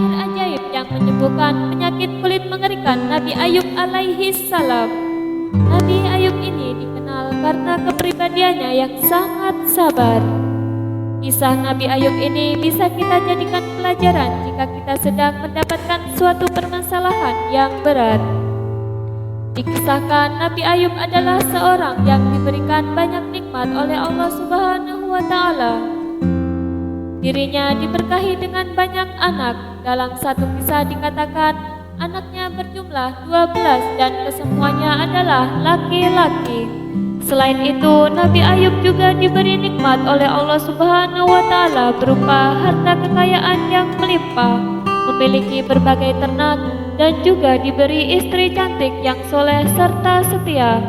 sihir ajaib yang menyembuhkan penyakit kulit mengerikan Nabi Ayub alaihi salam. Nabi Ayub ini dikenal karena kepribadiannya yang sangat sabar. Kisah Nabi Ayub ini bisa kita jadikan pelajaran jika kita sedang mendapatkan suatu permasalahan yang berat. Dikisahkan Nabi Ayub adalah seorang yang diberikan banyak nikmat oleh Allah Subhanahu wa Ta'ala. Dirinya diberkahi dengan banyak anak. Dalam satu kisah dikatakan anaknya berjumlah 12 dan kesemuanya adalah laki-laki. Selain itu, Nabi Ayub juga diberi nikmat oleh Allah Subhanahu wa Ta'ala berupa harta kekayaan yang melimpah, memiliki berbagai ternak, dan juga diberi istri cantik yang soleh serta setia.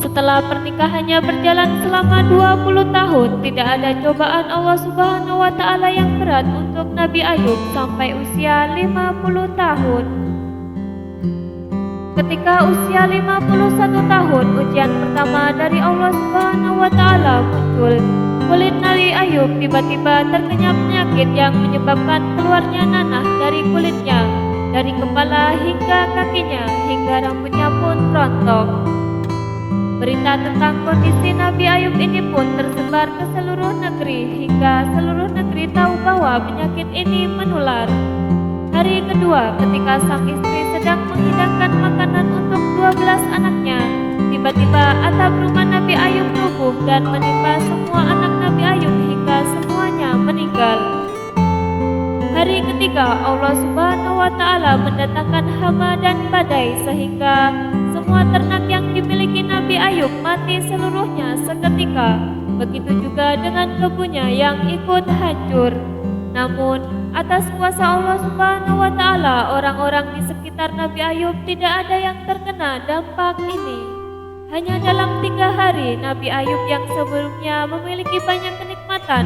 Setelah pernikahannya berjalan selama 20 tahun, tidak ada cobaan Allah Subhanahu wa Ta'ala yang berat untuk Nabi Ayub sampai usia 50 tahun. Ketika usia 51 tahun, ujian pertama dari Allah Subhanahu wa Ta'ala muncul. Kulit Nabi Ayub tiba-tiba terkena penyakit yang menyebabkan keluarnya nanah dari kulitnya, dari kepala hingga kakinya, hingga rambutnya pun rontok. Berita tentang kondisi Nabi Ayub ini pun tersebar ke seluruh negeri, hingga seluruh negeri tahu bahwa penyakit ini menular. Hari kedua, ketika sang istri sedang menghidangkan makanan untuk 12 anaknya, tiba-tiba atap rumah Nabi Ayub rubuh dan menimpa semua anak Nabi Ayub hingga semuanya meninggal. Hari ketiga, Allah Subhanahu wa Ta'ala mendatangkan hama dan badai sehingga semua ternak yang dimiliki Nabi Ayub mati seluruhnya seketika. Begitu juga dengan kebunnya yang ikut hancur. Namun, atas kuasa Allah Subhanahu wa Ta'ala, orang-orang di sekitar Nabi Ayub tidak ada yang terkena dampak ini. Hanya dalam 3 hari, Nabi Ayub yang sebelumnya memiliki banyak kenikmatan,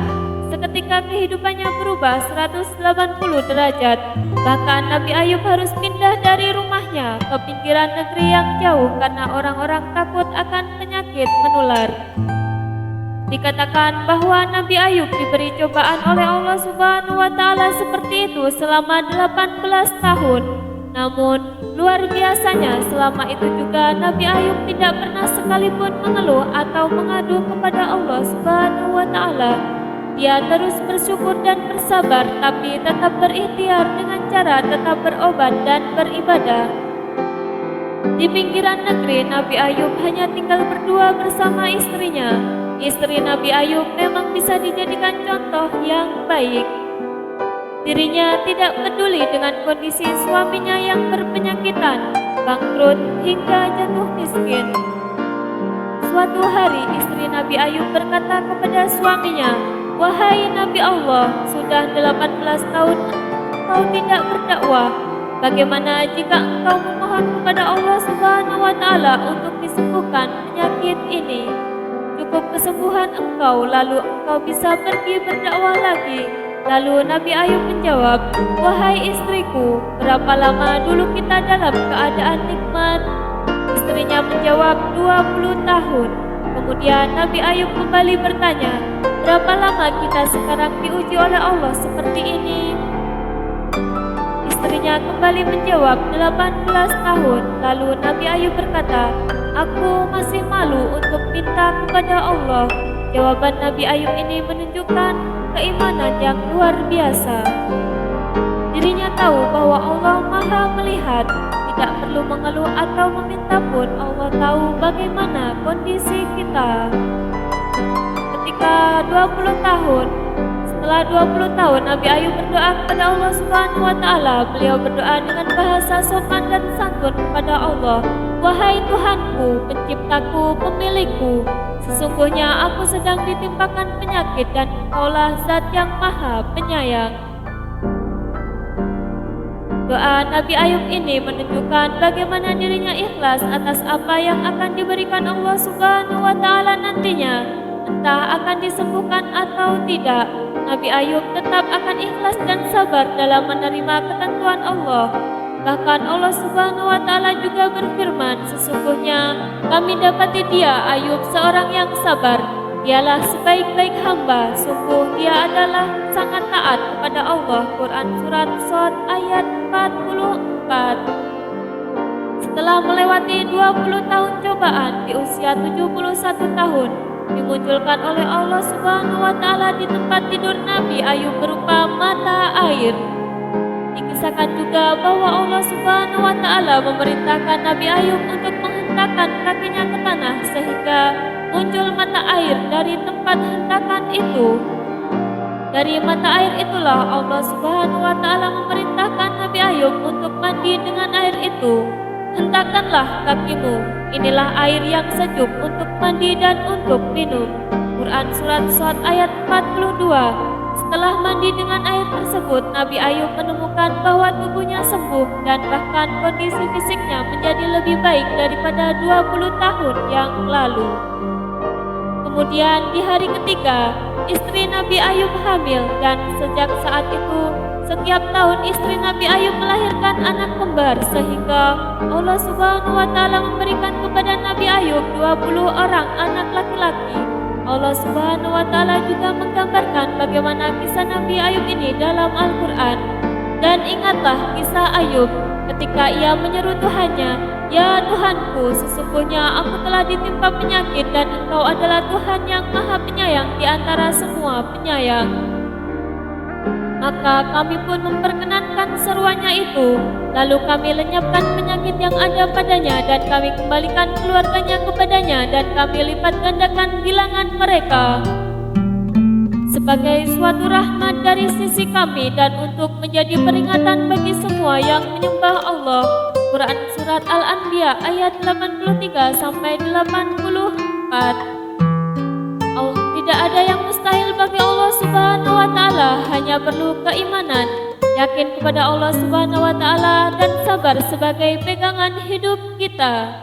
seketika kehidupannya berubah 180 derajat. Bahkan Nabi Ayub harus pindah dari rumahnya ke pinggiran negeri yang jauh karena orang-orang takut akan penyakit menular. Dikatakan bahwa Nabi Ayub diberi cobaan oleh Allah Subhanahu wa Ta'ala seperti itu selama 18 tahun. Namun, luar biasanya selama itu juga Nabi Ayub tidak pernah sekalipun mengeluh atau mengadu kepada Allah Subhanahu wa Ta'ala. Dia terus bersyukur dan bersabar, tapi tetap berikhtiar dengan cara tetap berobat dan beribadah. Di pinggiran negeri, Nabi Ayub hanya tinggal berdua bersama istrinya. Istri Nabi Ayub memang bisa dijadikan contoh yang baik. Dirinya tidak peduli dengan kondisi suaminya yang berpenyakitan, bangkrut, hingga jatuh miskin. Suatu hari istri Nabi Ayub berkata kepada suaminya, "Wahai Nabi Allah, sudah 18 tahun engkau tidak berdakwah. Bagaimana jika engkau memohon kepada Allah Subhanahu wa Ta'ala untuk disembuhkan penyakit ini? Cukup kesembuhan engkau, lalu engkau bisa pergi berdakwah lagi." Lalu Nabi Ayub menjawab, "Wahai istriku, berapa lama dulu kita dalam keadaan nikmat?" Istrinya menjawab, 20 tahun. Kemudian Nabi Ayub kembali bertanya, "Berapa lama kita sekarang diuji oleh Allah seperti ini?" Istrinya kembali menjawab, 18 tahun. Lalu Nabi Ayub berkata, "Aku masih malu untuk minta kepada Allah." Jawaban Nabi Ayub ini menunjukkan keimanan yang luar biasa. Dirinya tahu bahwa Allah Maha melihat, tidak perlu mengeluh atau meminta pun Allah tahu bagaimana kondisi kita. Ketika 20 tahun, setelah 20 tahun Nabi Ayub berdoa kepada Allah Subhanahu wa Ta'ala. Beliau berdoa dengan bahasa sopan dan santun kepada Allah, "Wahai Tuhanku, penciptaku, pemilikku, sesungguhnya aku sedang ditimpakan penyakit dan Engkaulah Zat yang Maha Penyayang." Doa Nabi Ayub ini menunjukkan bagaimana dirinya ikhlas atas apa yang akan diberikan Allah Subhanahu wa Ta'ala nantinya, entah akan disembuhkan atau tidak. Nabi Ayub tetap akan ikhlas dan sabar dalam menerima ketentuan Allah. Bahkan Allah Subhanahu wa Ta'ala juga berfirman, "Sesungguhnya kami dapati dia, Ayub, seorang yang sabar. Dialah sebaik-baik hamba, sungguh dia adalah sangat taat kepada Allah. Quran Surat Shad ayat 44. Setelah melewati 20 tahun cobaan, di usia 71 tahun, dimunculkan oleh Allah Subhanahu wa Ta'ala di tempat tidur Nabi Ayub berupa mata air. Dikisahkan juga bahwa Allah Subhanahu wa Ta'ala memerintahkan Nabi Ayub untuk menghentakkan kakinya ke tanah sehingga muncul mata air dari tempat hentakan itu. Dari mata air itulah Allah Subhanahu wa Ta'ala memerintahkan Nabi Ayub untuk mandi dengan air itu. Hentakkanlah kakimu, inilah air yang sejuk untuk mandi dan untuk minum. Quran Surat Shad ayat 42. Setelah mandi dengan air tersebut, Nabi Ayub menemukan bahwa tubuhnya sembuh dan bahkan kondisi fisiknya menjadi lebih baik daripada 20 tahun yang lalu. Kemudian di hari ketiga, istri Nabi Ayub hamil dan sejak saat itu setiap tahun istri Nabi Ayub melahirkan anak kembar sehingga Allah Subhanahu wa Ta'ala memberikan kepada Nabi Ayub 20 orang anak laki-laki. Allah Subhanahu wa Ta'ala juga menggambarkan bagaimana kisah Nabi Ayub ini dalam Al-Quran. Dan ingatlah kisah Ayub ketika ia menyeru Tuhannya, "Ya Tuhanku, sesungguhnya aku telah ditimpa penyakit dan Engkau adalah Tuhan yang maha penyayang di antara semua penyayang." Maka kami pun memperkenankan seruannya itu. Lalu kami lenyapkan penyakit yang ada padanya dan kami kembalikan keluarganya kepadanya dan kami lipat gandakan bilangan mereka sebagai suatu rahmat dari sisi kami dan untuk menjadi peringatan bagi semua yang menyembah Allah. Quran Surat Al-Anbiya ayat 83-84. Tidak ada yang mustahil bagi Allah Subhanahu wa Ta'ala, hanya perlu keimanan, yakin kepada Allah Subhanahu wa Ta'ala dan sabar sebagai pegangan hidup kita.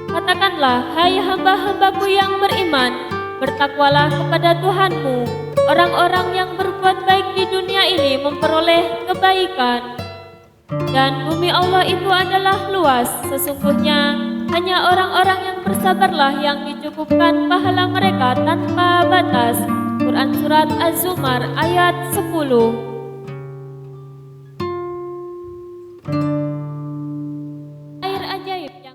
Katakanlah, hai hamba-hambaku yang beriman, bertakwalah kepada Tuhanmu. Orang-orang yang berbuat baik di dunia ini memperoleh kebaikan. Dan bumi Allah itu adalah luas, sesungguhnya hanya orang-orang yang bersabarlah yang dicukupkan pahala mereka tanpa batas. Quran Surat Az-Zumar ayat 10.